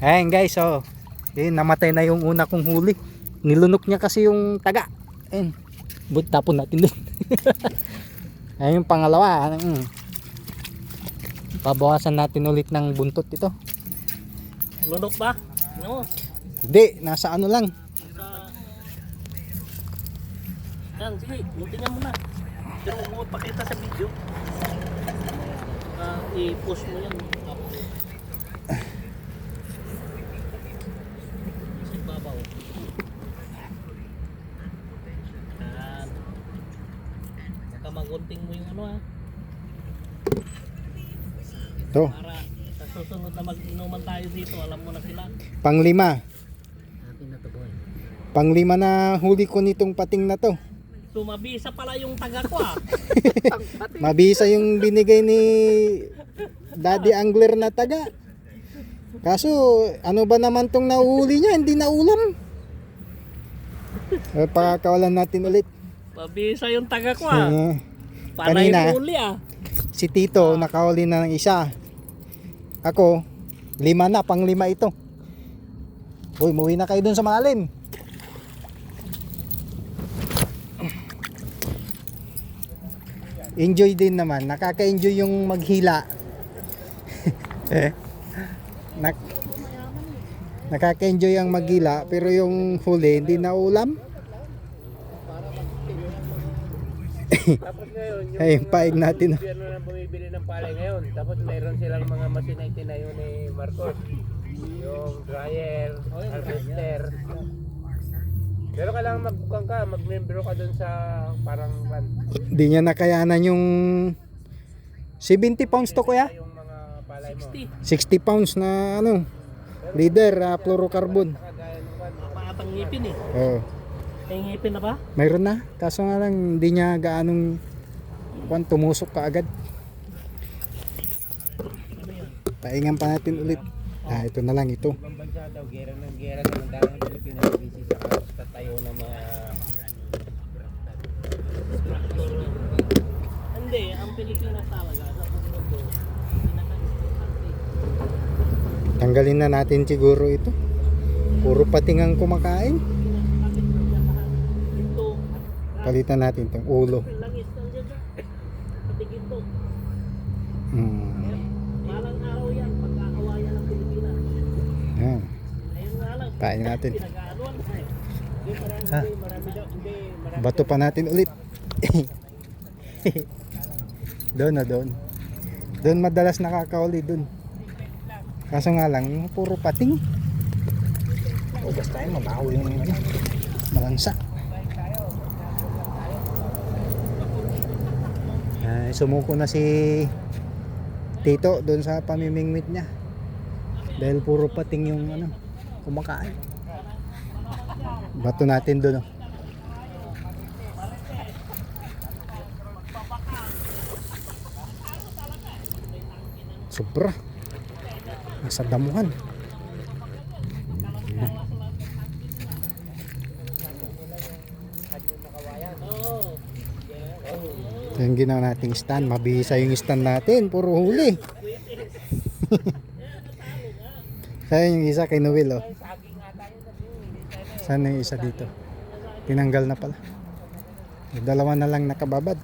Ayan guys, oh. Namatay na yung una kong huli. Nilunok niya kasi yung taga. Ayan. But tapon natin dun. Ayan yung pangalawa. Pabawasan natin ulit ng buntot ito. Lunok ba? No. Hindi, nasa ano lang. Yan, sige, tingnan mo na. Pero huwag mo pakita sa video. I-post mo yan. Sa babaw. Yan. Baka magunting mo yung ano ha. Ito, Para sa susunod na mag-inuman tayo dito, alam mo na sila. panglima. Atin na to boy. Panglima na huli ko nitong pating na to. So mabisa pala yung taga ko ah. Mabisa yung binigay ni Daddy Angler na taga. Kaso ano ba naman tong nahuli niya, hindi na ulam. Pakakawalan natin ulit. Mabisa yung taga ko ah. Para Kanina, yung uli ah. si Tito nakahuli na ng isa. Ako, 5 na, pang 5 ito. Uy, muwi na kayo dun sa malalim. Enjoy din naman, nakaka-enjoy yung maghila. Nakaka-enjoy ang maghila, pero yung huli hindi na ulam. Tapos ngayon, yung Ay, paig natin. gobyerno na bumibili ng palay ngayon. Tapos mayroon silang mga machine na itinayo ni Marcos. Yung dryer, harvester. Pero kailangan magbukang ka, mag-membro ka dun sa parang van. Hindi niya nakayanan yung 70 pounds to kuya. Yung mga palay mo. 60 pounds na ano, leader, fluorocarbon. Kagaya ng van. Maatang ngipin eh. Oh, May ngipin na ba? mayroon na. Kaso nga lang hindi niya gaanong tumusok kaagad. Paingan pa natin ulit. Ito na lang ito. Ibang bansa daw, gera sa ng Pilipinas. Busy sa tatayo ng mga... Hindi, ang Pilipinas talaga sa mundo, pinaka-importante. Tanggalin na natin siguro ito. Puro pating ang kumakain. Ito, Palitan natin itong ulo. langis lang dyan. Pati ginto. Malang araw yan, pagkakawayan ng Pilipinas. Yan. Ayun nga lang, Pain natin. pinag-aaruan. Ha? Marami daw, hindi, marami. Bato pa natin ulit. Doon na doon. Doon madalas nakakauli doon. Kaso nga lang, yung puro pating. Ugas tayo, mabaho yung ano, malansa. Sumuko na si Tito doon sa pamimingwit niya. Dahil puro pating yung ano, kumakain. Bato natin doon. Oh. Sobra. Nasa damuhan. Ito yung ginawa nating stand. Mabisa yung stand natin. Puro huli. Saan yung isa kay Noel, oh. Saan yung isa dito? Tinanggal na pala. Dalawa na lang nakababad.